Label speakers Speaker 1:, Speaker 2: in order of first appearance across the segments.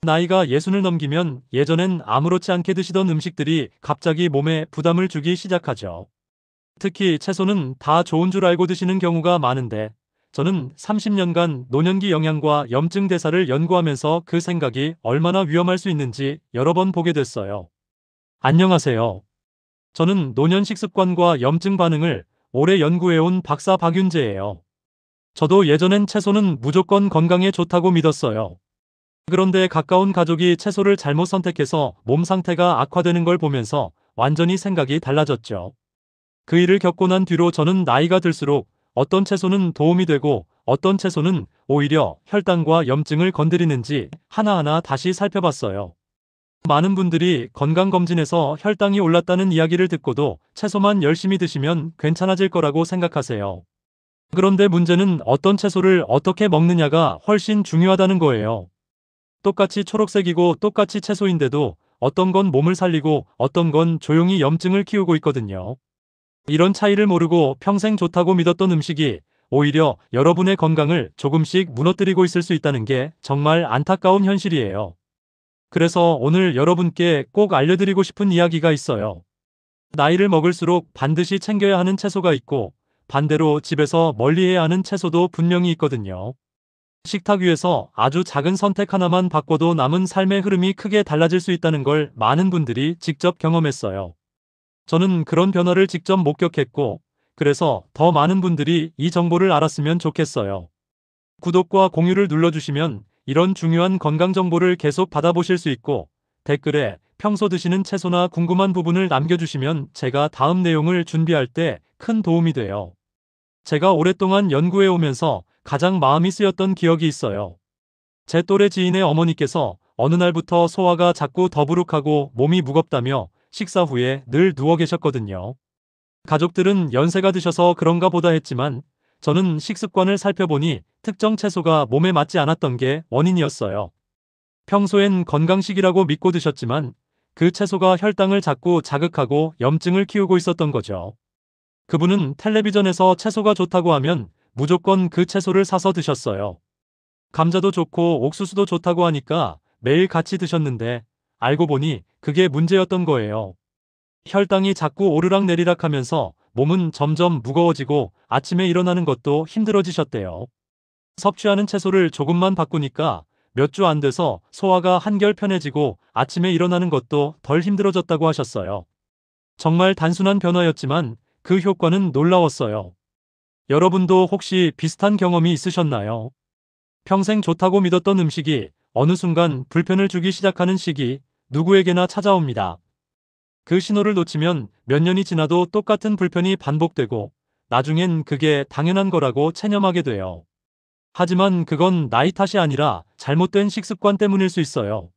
Speaker 1: 나이가 60을 넘기면 예전엔 아무렇지 않게 드시던 음식들이 갑자기 몸에 부담을 주기 시작하죠. 특히 채소는 다 좋은 줄 알고 드시는 경우가 많은데 저는 30년간 노년기 영양과 염증 대사를 연구하면서 그 생각이 얼마나 위험할 수 있는지 여러 번 보게 됐어요. 안녕하세요. 저는 노년 식습관과 염증 반응을 오래 연구해온 박사 박윤재예요. 저도 예전엔 채소는 무조건 건강에 좋다고 믿었어요. 그런데 가까운 가족이 채소를 잘못 선택해서 몸 상태가 악화되는 걸 보면서 완전히 생각이 달라졌죠. 그 일을 겪고 난 뒤로 저는 나이가 들수록 어떤 채소는 도움이 되고 어떤 채소는 오히려 혈당과 염증을 건드리는지 하나하나 다시 살펴봤어요. 많은 분들이 건강검진에서 혈당이 올랐다는 이야기를 듣고도 채소만 열심히 드시면 괜찮아질 거라고 생각하세요. 그런데 문제는 어떤 채소를 어떻게 먹느냐가 훨씬 중요하다는 거예요. 똑같이 초록색이고 똑같이 채소인데도 어떤 건 몸을 살리고 어떤 건 조용히 염증을 키우고 있거든요. 이런 차이를 모르고 평생 좋다고 믿었던 음식이 오히려 여러분의 건강을 조금씩 무너뜨리고 있을 수 있다는 게 정말 안타까운 현실이에요. 그래서 오늘 여러분께 꼭 알려드리고 싶은 이야기가 있어요. 나이를 먹을수록 반드시 챙겨야 하는 채소가 있고 반대로 집에서 멀리해야 하는 채소도 분명히 있거든요. 식탁 위에서 아주 작은 선택 하나만 바꿔도 남은 삶의 흐름이 크게 달라질 수 있다는 걸 많은 분들이 직접 경험했어요. 저는 그런 변화를 직접 목격했고, 그래서 더 많은 분들이 이 정보를 알았으면 좋겠어요. 구독과 공유를 눌러주시면 이런 중요한 건강 정보를 계속 받아보실 수 있고, 댓글에 평소 드시는 채소나 궁금한 부분을 남겨주시면 제가 다음 내용을 준비할 때 큰 도움이 돼요. 제가 오랫동안 연구해 오면서 가장 마음이 쓰였던 기억이 있어요. 제 또래 지인의 어머니께서 어느 날부터 소화가 자꾸 더부룩하고 몸이 무겁다며 식사 후에 늘 누워 계셨거든요. 가족들은 연세가 드셔서 그런가 보다 했지만 저는 식습관을 살펴보니 특정 채소가 몸에 맞지 않았던 게 원인이었어요. 평소엔 건강식이라고 믿고 드셨지만 그 채소가 혈당을 자꾸 자극하고 염증을 키우고 있었던 거죠. 그분은 텔레비전에서 채소가 좋다고 하면 무조건 그 채소를 사서 드셨어요. 감자도 좋고 옥수수도 좋다고 하니까 매일 같이 드셨는데 알고 보니 그게 문제였던 거예요. 혈당이 자꾸 오르락내리락 하면서 몸은 점점 무거워지고 아침에 일어나는 것도 힘들어지셨대요. 섭취하는 채소를 조금만 바꾸니까 몇 주 안 돼서 소화가 한결 편해지고 아침에 일어나는 것도 덜 힘들어졌다고 하셨어요. 정말 단순한 변화였지만 그 효과는 놀라웠어요. 여러분도 혹시 비슷한 경험이 있으셨나요? 평생 좋다고 믿었던 음식이 어느 순간 불편을 주기 시작하는 시기, 누구에게나 찾아옵니다. 그 신호를 놓치면 몇 년이 지나도 똑같은 불편이 반복되고 나중엔 그게 당연한 거라고 체념하게 돼요. 하지만 그건 나이 탓이 아니라 잘못된 식습관 때문일 수 있어요.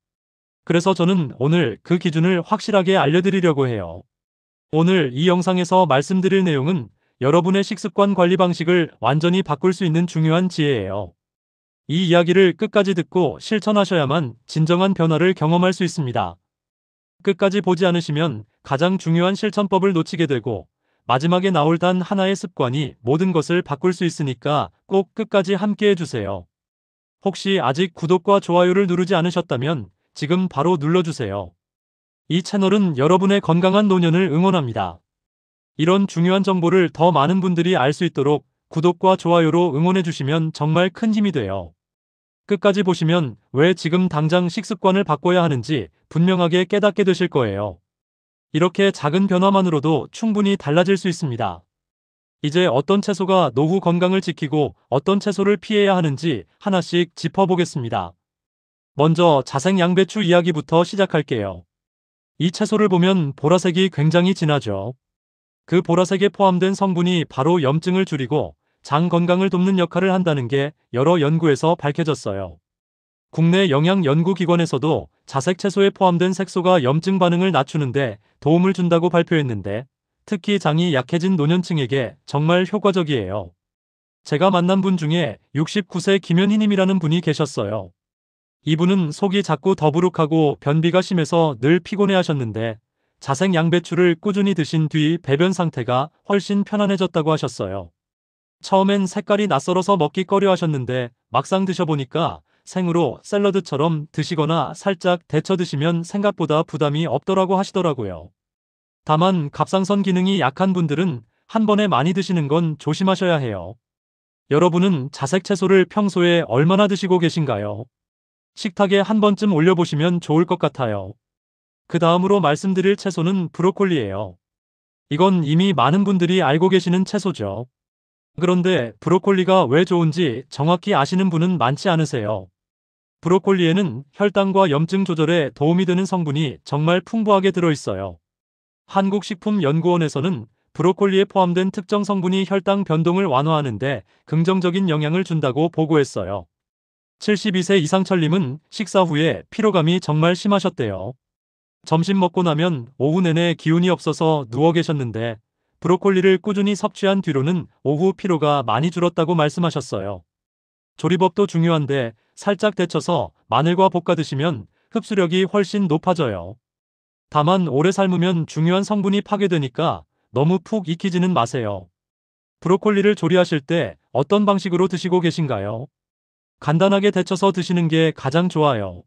Speaker 1: 그래서 저는 오늘 그 기준을 확실하게 알려드리려고 해요. 오늘 이 영상에서 말씀드릴 내용은 여러분의 식습관 관리 방식을 완전히 바꿀 수 있는 중요한 지혜예요. 이 이야기를 끝까지 듣고 실천하셔야만 진정한 변화를 경험할 수 있습니다. 끝까지 보지 않으시면 가장 중요한 실천법을 놓치게 되고 마지막에 나올 단 하나의 습관이 모든 것을 바꿀 수 있으니까 꼭 끝까지 함께 해주세요. 혹시 아직 구독과 좋아요를 누르지 않으셨다면 지금 바로 눌러주세요. 이 채널은 여러분의 건강한 노년을 응원합니다. 이런 중요한 정보를 더 많은 분들이 알 수 있도록 구독과 좋아요로 응원해주시면 정말 큰 힘이 돼요. 끝까지 보시면 왜 지금 당장 식습관을 바꿔야 하는지 분명하게 깨닫게 되실 거예요. 이렇게 작은 변화만으로도 충분히 달라질 수 있습니다. 이제 어떤 채소가 노후 건강을 지키고 어떤 채소를 피해야 하는지 하나씩 짚어보겠습니다. 먼저 자색 양배추 이야기부터 시작할게요. 이 채소를 보면 보라색이 굉장히 진하죠. 그 보라색에 포함된 성분이 바로 염증을 줄이고 장 건강을 돕는 역할을 한다는 게 여러 연구에서 밝혀졌어요. 국내 영양연구기관에서도 자색 채소에 포함된 색소가 염증 반응을 낮추는데 도움을 준다고 발표했는데 특히 장이 약해진 노년층에게 정말 효과적이에요. 제가 만난 분 중에 69세 김현희님이라는 분이 계셨어요. 이분은 속이 자꾸 더부룩하고 변비가 심해서 늘 피곤해하셨는데 자색 양배추를 꾸준히 드신 뒤 배변 상태가 훨씬 편안해졌다고 하셨어요. 처음엔 색깔이 낯설어서 먹기 꺼려 하셨는데 막상 드셔보니까 생으로 샐러드처럼 드시거나 살짝 데쳐 드시면 생각보다 부담이 없더라고 하시더라고요. 다만 갑상선 기능이 약한 분들은 한 번에 많이 드시는 건 조심하셔야 해요. 여러분은 자색 채소를 평소에 얼마나 드시고 계신가요? 식탁에 한 번쯤 올려보시면 좋을 것 같아요. 그 다음으로 말씀드릴 채소는 브로콜리예요. 이건 이미 많은 분들이 알고 계시는 채소죠. 그런데 브로콜리가 왜 좋은지 정확히 아시는 분은 많지 않으세요. 브로콜리에는 혈당과 염증 조절에 도움이 되는 성분이 정말 풍부하게 들어있어요. 한국식품연구원에서는 브로콜리에 포함된 특정 성분이 혈당 변동을 완화하는데 긍정적인 영향을 준다고 보고했어요. 72세 이상철님은 식사 후에 피로감이 정말 심하셨대요. 점심 먹고 나면 오후 내내 기운이 없어서 누워 계셨는데 브로콜리를 꾸준히 섭취한 뒤로는 오후 피로가 많이 줄었다고 말씀하셨어요. 조리법도 중요한데 살짝 데쳐서 마늘과 볶아 드시면 흡수력이 훨씬 높아져요. 다만 오래 삶으면 중요한 성분이 파괴되니까 너무 푹 익히지는 마세요. 브로콜리를 조리하실 때 어떤 방식으로 드시고 계신가요? 간단하게 데쳐서 드시는 게 가장 좋아요.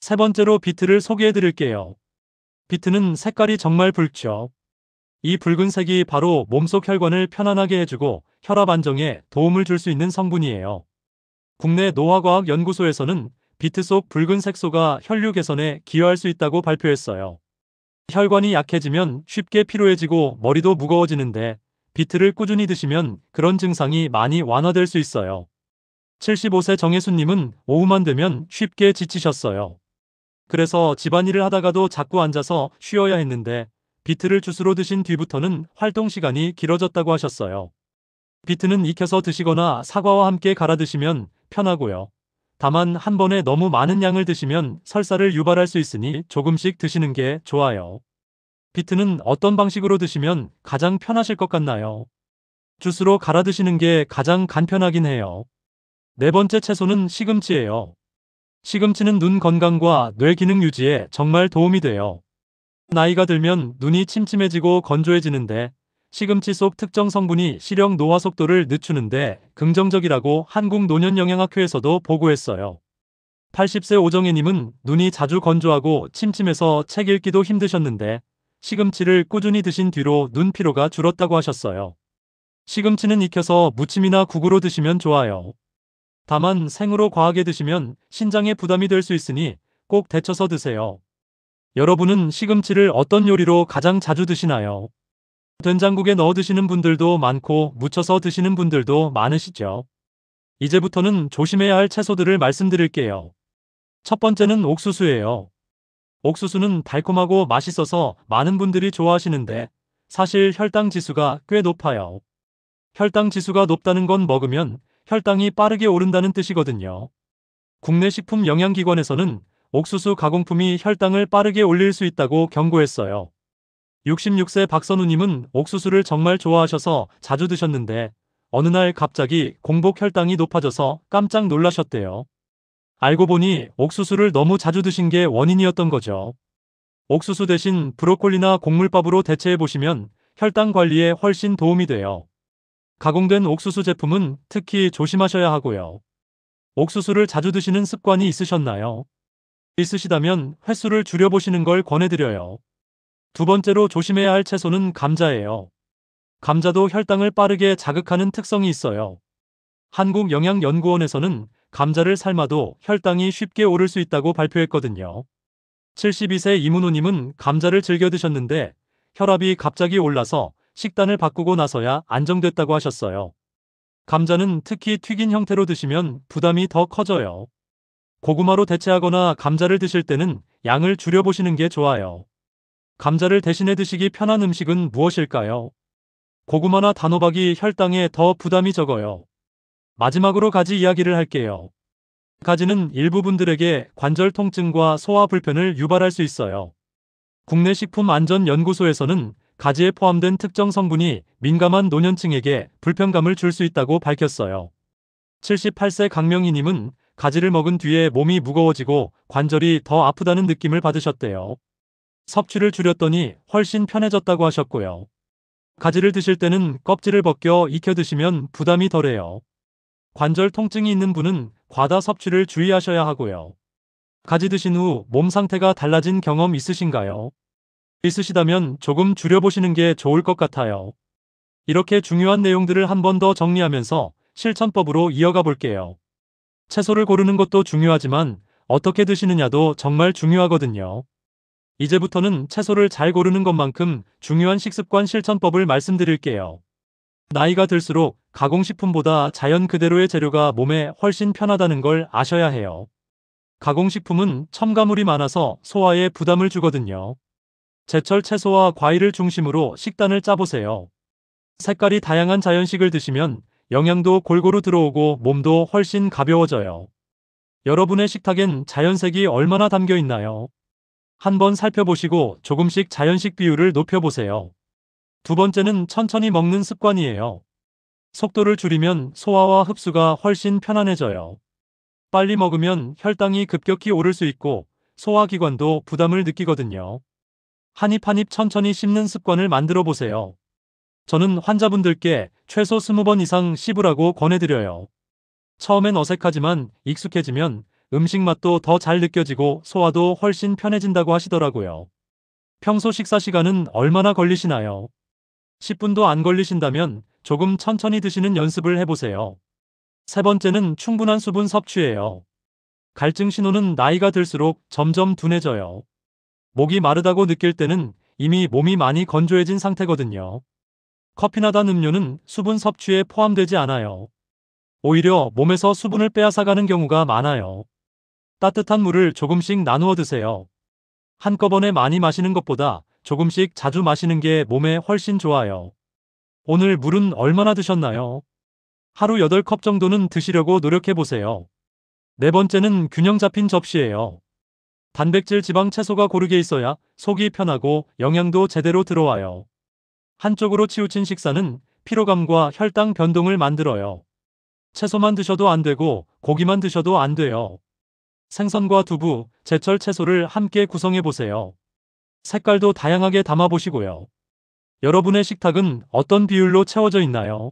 Speaker 1: 세 번째로 비트를 소개해 드릴게요. 비트는 색깔이 정말 붉죠. 이 붉은색이 바로 몸속 혈관을 편안하게 해주고 혈압 안정에 도움을 줄 수 있는 성분이에요. 국내 노화과학연구소에서는 비트 속 붉은 색소가 혈류 개선에 기여할 수 있다고 발표했어요. 혈관이 약해지면 쉽게 피로해지고 머리도 무거워지는데 비트를 꾸준히 드시면 그런 증상이 많이 완화될 수 있어요. 75세 정혜수님은 오후만 되면 쉽게 지치셨어요. 그래서 집안일을 하다가도 자꾸 앉아서 쉬어야 했는데 비트를 주스로 드신 뒤부터는 활동 시간이 길어졌다고 하셨어요. 비트는 익혀서 드시거나 사과와 함께 갈아 드시면 편하고요. 다만 한 번에 너무 많은 양을 드시면 설사를 유발할 수 있으니 조금씩 드시는 게 좋아요. 비트는 어떤 방식으로 드시면 가장 편하실 것 같나요? 주스로 갈아 드시는 게 가장 간편하긴 해요. 네 번째 채소는 시금치예요. 시금치는 눈 건강과 뇌 기능 유지에 정말 도움이 돼요. 나이가 들면 눈이 침침해지고 건조해지는데 시금치 속 특정 성분이 시력 노화 속도를 늦추는데 긍정적이라고 한국노년영양학회에서도 보고했어요. 80세 오정혜님은 눈이 자주 건조하고 침침해서 책 읽기도 힘드셨는데 시금치를 꾸준히 드신 뒤로 눈 피로가 줄었다고 하셨어요. 시금치는 익혀서 무침이나 국으로 드시면 좋아요. 다만 생으로 과하게 드시면 신장에 부담이 될 수 있으니 꼭 데쳐서 드세요. 여러분은 시금치를 어떤 요리로 가장 자주 드시나요? 된장국에 넣어 드시는 분들도 많고 무쳐서 드시는 분들도 많으시죠. 이제부터는 조심해야 할 채소들을 말씀드릴게요. 첫 번째는 옥수수예요. 옥수수는 달콤하고 맛있어서 많은 분들이 좋아하시는데 사실 혈당 지수가 꽤 높아요. 혈당 지수가 높다는 건 먹으면 혈당이 빠르게 오른다는 뜻이거든요. 국내 식품영양기관에서는 옥수수 가공품이 혈당을 빠르게 올릴 수 있다고 경고했어요. 66세 박선우님은 옥수수를 정말 좋아하셔서 자주 드셨는데 어느 날 갑자기 공복 혈당이 높아져서 깜짝 놀라셨대요. 알고 보니 옥수수를 너무 자주 드신 게 원인이었던 거죠. 옥수수 대신 브로콜리나 곡물밥으로 대체해 보시면 혈당 관리에 훨씬 도움이 돼요. 가공된 옥수수 제품은 특히 조심하셔야 하고요. 옥수수를 자주 드시는 습관이 있으셨나요? 있으시다면 횟수를 줄여보시는 걸 권해드려요. 두 번째로 조심해야 할 채소는 감자예요. 감자도 혈당을 빠르게 자극하는 특성이 있어요. 한국영양연구원에서는 감자를 삶아도 혈당이 쉽게 오를 수 있다고 발표했거든요. 72세 이문호님은 감자를 즐겨 드셨는데 혈압이 갑자기 올라서 식단을 바꾸고 나서야 안정됐다고 하셨어요. 감자는 특히 튀긴 형태로 드시면 부담이 더 커져요. 고구마로 대체하거나 감자를 드실 때는 양을 줄여보시는 게 좋아요. 감자를 대신해 드시기 편한 음식은 무엇일까요? 고구마나 단호박이 혈당에 더 부담이 적어요. 마지막으로 가지 이야기를 할게요. 가지는 일부 분들에게 관절 통증과 소화 불편을 유발할 수 있어요. 국내 식품안전연구소에서는 가지에 포함된 특정 성분이 민감한 노년층에게 불편감을 줄 수 있다고 밝혔어요. 78세 강명희님은 가지를 먹은 뒤에 몸이 무거워지고 관절이 더 아프다는 느낌을 받으셨대요. 섭취를 줄였더니 훨씬 편해졌다고 하셨고요. 가지를 드실 때는 껍질을 벗겨 익혀 드시면 부담이 덜해요. 관절 통증이 있는 분은 과다 섭취를 주의하셔야 하고요. 가지 드신 후 몸 상태가 달라진 경험 있으신가요? 있으시다면 조금 줄여보시는 게 좋을 것 같아요. 이렇게 중요한 내용들을 한 번 더 정리하면서 실천법으로 이어가 볼게요. 채소를 고르는 것도 중요하지만 어떻게 드시느냐도 정말 중요하거든요. 이제부터는 채소를 잘 고르는 것만큼 중요한 식습관 실천법을 말씀드릴게요. 나이가 들수록 가공식품보다 자연 그대로의 재료가 몸에 훨씬 편하다는 걸 아셔야 해요. 가공식품은 첨가물이 많아서 소화에 부담을 주거든요. 제철 채소와 과일을 중심으로 식단을 짜보세요. 색깔이 다양한 자연식을 드시면 영양도 골고루 들어오고 몸도 훨씬 가벼워져요. 여러분의 식탁엔 자연색이 얼마나 담겨 있나요? 한번 살펴보시고 조금씩 자연식 비율을 높여보세요. 두 번째는 천천히 먹는 습관이에요. 속도를 줄이면 소화와 흡수가 훨씬 편안해져요. 빨리 먹으면 혈당이 급격히 오를 수 있고 소화기관도 부담을 느끼거든요. 한 입 한 입 천천히 씹는 습관을 만들어 보세요. 저는 환자분들께 최소 20번 이상 씹으라고 권해드려요. 처음엔 어색하지만 익숙해지면 음식 맛도 더 잘 느껴지고 소화도 훨씬 편해진다고 하시더라고요. 평소 식사 시간은 얼마나 걸리시나요? 10분도 안 걸리신다면 조금 천천히 드시는 연습을 해보세요. 세 번째는 충분한 수분 섭취예요. 갈증 신호는 나이가 들수록 점점 둔해져요. 목이 마르다고 느낄 때는 이미 몸이 많이 건조해진 상태거든요. 커피나 단 음료는 수분 섭취에 포함되지 않아요. 오히려 몸에서 수분을 빼앗아가는 경우가 많아요. 따뜻한 물을 조금씩 나누어 드세요. 한꺼번에 많이 마시는 것보다 조금씩 자주 마시는 게 몸에 훨씬 좋아요. 오늘 물은 얼마나 드셨나요? 하루 8컵 정도는 드시려고 노력해보세요. 네 번째는 균형 잡힌 접시예요. 단백질, 지방, 채소가 고르게 있어야 속이 편하고 영양도 제대로 들어와요. 한쪽으로 치우친 식사는 피로감과 혈당 변동을 만들어요. 채소만 드셔도 안 되고 고기만 드셔도 안 돼요. 생선과 두부, 제철 채소를 함께 구성해 보세요. 색깔도 다양하게 담아 보시고요. 여러분의 식탁은 어떤 비율로 채워져 있나요?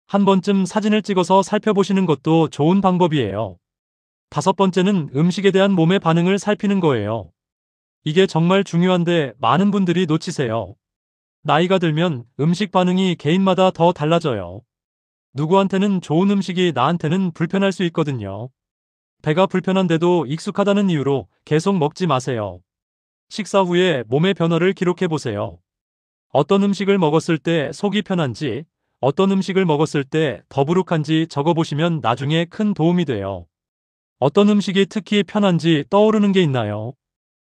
Speaker 1: 한 번쯤 사진을 찍어서 살펴보시는 것도 좋은 방법이에요. 다섯 번째는 음식에 대한 몸의 반응을 살피는 거예요. 이게 정말 중요한데 많은 분들이 놓치세요. 나이가 들면 음식 반응이 개인마다 더 달라져요. 누구한테는 좋은 음식이 나한테는 불편할 수 있거든요. 배가 불편한데도 익숙하다는 이유로 계속 먹지 마세요. 식사 후에 몸의 변화를 기록해 보세요. 어떤 음식을 먹었을 때 속이 편한지, 어떤 음식을 먹었을 때 더부룩한지 적어보시면 나중에 큰 도움이 돼요. 어떤 음식이 특히 편한지 떠오르는 게 있나요?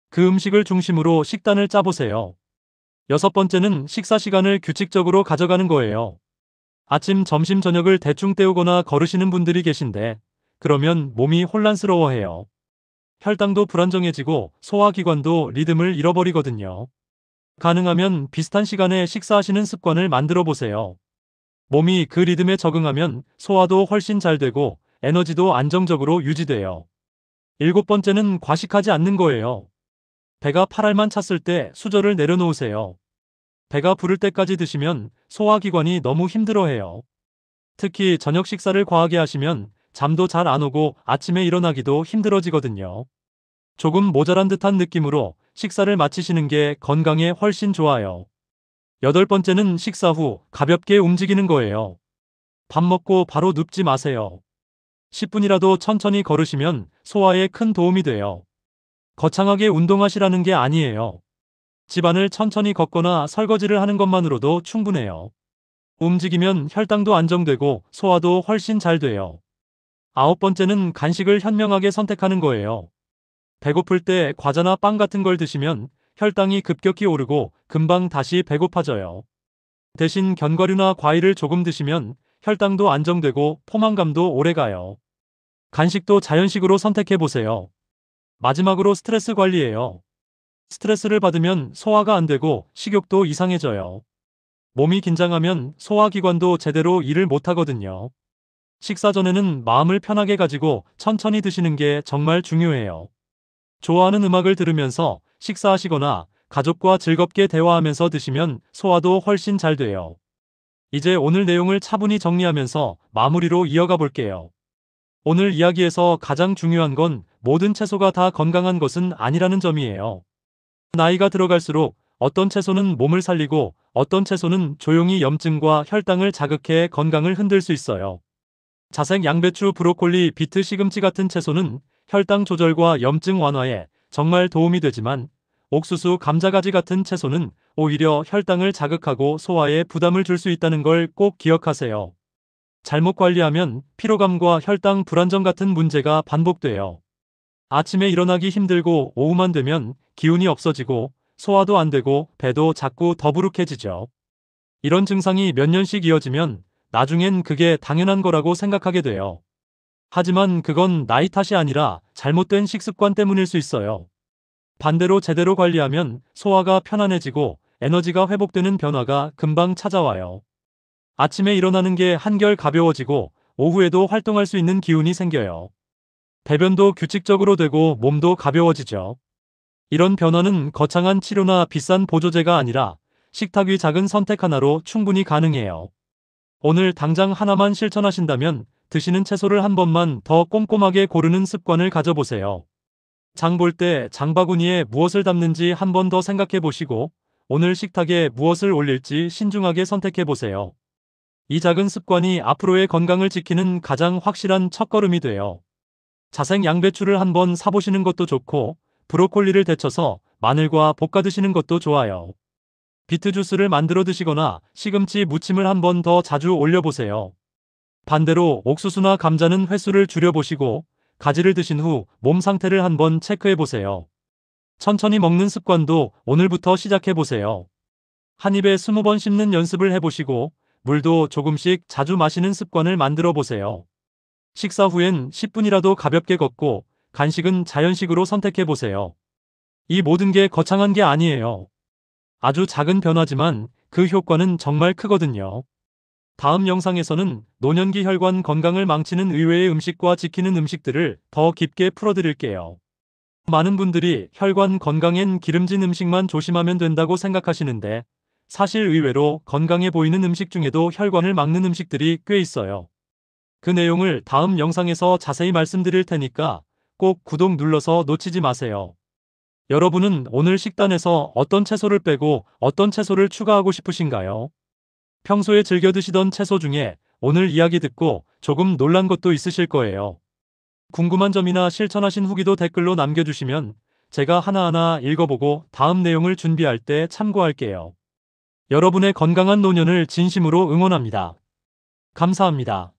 Speaker 1: 그 음식을 중심으로 식단을 짜보세요. 여섯 번째는 식사 시간을 규칙적으로 가져가는 거예요. 아침, 점심, 저녁을 대충 때우거나 거르시는 분들이 계신데, 그러면 몸이 혼란스러워해요. 혈당도 불안정해지고 소화기관도 리듬을 잃어버리거든요. 가능하면 비슷한 시간에 식사하시는 습관을 만들어 보세요. 몸이 그 리듬에 적응하면 소화도 훨씬 잘 되고 에너지도 안정적으로 유지돼요. 일곱 번째는 과식하지 않는 거예요. 배가 팔알만 찼을 때 수저를 내려놓으세요. 배가 부를 때까지 드시면 소화기관이 너무 힘들어해요. 특히 저녁 식사를 과하게 하시면 잠도 잘 안 오고 아침에 일어나기도 힘들어지거든요. 조금 모자란 듯한 느낌으로 식사를 마치시는 게 건강에 훨씬 좋아요. 여덟 번째는 식사 후 가볍게 움직이는 거예요. 밥 먹고 바로 눕지 마세요. 10분이라도 천천히 걸으시면 소화에 큰 도움이 돼요. 거창하게 운동하시라는 게 아니에요. 집안을 천천히 걷거나 설거지를 하는 것만으로도 충분해요. 움직이면 혈당도 안정되고 소화도 훨씬 잘 돼요. 아홉 번째는 간식을 현명하게 선택하는 거예요. 배고플 때 과자나 빵 같은 걸 드시면 혈당이 급격히 오르고 금방 다시 배고파져요. 대신 견과류나 과일을 조금 드시면 혈당도 안정되고 포만감도 오래가요. 간식도 자연식으로 선택해보세요. 마지막으로 스트레스 관리예요. 스트레스를 받으면 소화가 안 되고 식욕도 이상해져요. 몸이 긴장하면 소화기관도 제대로 일을 못하거든요. 식사 전에는 마음을 편하게 가지고 천천히 드시는 게 정말 중요해요. 좋아하는 음악을 들으면서 식사하시거나 가족과 즐겁게 대화하면서 드시면 소화도 훨씬 잘 돼요. 이제 오늘 내용을 차분히 정리하면서 마무리로 이어가 볼게요. 오늘 이야기에서 가장 중요한 건 모든 채소가 다 건강한 것은 아니라는 점이에요. 나이가 들어갈수록 어떤 채소는 몸을 살리고 어떤 채소는 조용히 염증과 혈당을 자극해 건강을 흔들 수 있어요. 자색 양배추, 브로콜리, 비트, 시금치 같은 채소는 혈당 조절과 염증 완화에 정말 도움이 되지만 옥수수, 감자가지 같은 채소는 오히려 혈당을 자극하고 소화에 부담을 줄 수 있다는 걸 꼭 기억하세요. 잘못 관리하면 피로감과 혈당 불안정 같은 문제가 반복돼요. 아침에 일어나기 힘들고 오후만 되면 기운이 없어지고 소화도 안 되고 배도 자꾸 더부룩해지죠. 이런 증상이 몇 년씩 이어지면 나중엔 그게 당연한 거라고 생각하게 돼요. 하지만 그건 나이 탓이 아니라 잘못된 식습관 때문일 수 있어요. 반대로 제대로 관리하면 소화가 편안해지고 에너지가 회복되는 변화가 금방 찾아와요. 아침에 일어나는 게 한결 가벼워지고 오후에도 활동할 수 있는 기운이 생겨요. 배변도 규칙적으로 되고 몸도 가벼워지죠. 이런 변화는 거창한 치료나 비싼 보조제가 아니라 식탁 위 작은 선택 하나로 충분히 가능해요. 오늘 당장 하나만 실천하신다면 드시는 채소를 한 번만 더 꼼꼼하게 고르는 습관을 가져보세요. 장 볼 때 장바구니에 무엇을 담는지 한 번 더 생각해 보시고 오늘 식탁에 무엇을 올릴지 신중하게 선택해 보세요. 이 작은 습관이 앞으로의 건강을 지키는 가장 확실한 첫걸음이 돼요. 자색 양배추를 한번 사보시는 것도 좋고 브로콜리를 데쳐서 마늘과 볶아 드시는 것도 좋아요. 비트 주스를 만들어 드시거나 시금치 무침을 한 번 더 자주 올려보세요. 반대로 옥수수나 감자는 횟수를 줄여보시고 가지를 드신 후 몸 상태를 한번 체크해보세요. 천천히 먹는 습관도 오늘부터 시작해보세요. 한 입에 20번 씹는 연습을 해보시고 물도 조금씩 자주 마시는 습관을 만들어 보세요. 식사 후엔 10분이라도 가볍게 걷고 간식은 자연식으로 선택해보세요. 이 모든 게 거창한 게 아니에요. 아주 작은 변화지만 그 효과는 정말 크거든요. 다음 영상에서는 노년기 혈관 건강을 망치는 의외의 음식과 지키는 음식들을 더 깊게 풀어드릴게요. 많은 분들이 혈관 건강엔 기름진 음식만 조심하면 된다고 생각하시는데 사실 의외로 건강해 보이는 음식 중에도 혈관을 막는 음식들이 꽤 있어요. 그 내용을 다음 영상에서 자세히 말씀드릴 테니까 꼭 구독 눌러서 놓치지 마세요. 여러분은 오늘 식단에서 어떤 채소를 빼고 어떤 채소를 추가하고 싶으신가요? 평소에 즐겨 드시던 채소 중에 오늘 이야기 듣고 조금 놀란 것도 있으실 거예요. 궁금한 점이나 실천하신 후기도 댓글로 남겨주시면 제가 하나하나 읽어보고 다음 내용을 준비할 때 참고할게요. 여러분의 건강한 노년을 진심으로 응원합니다. 감사합니다.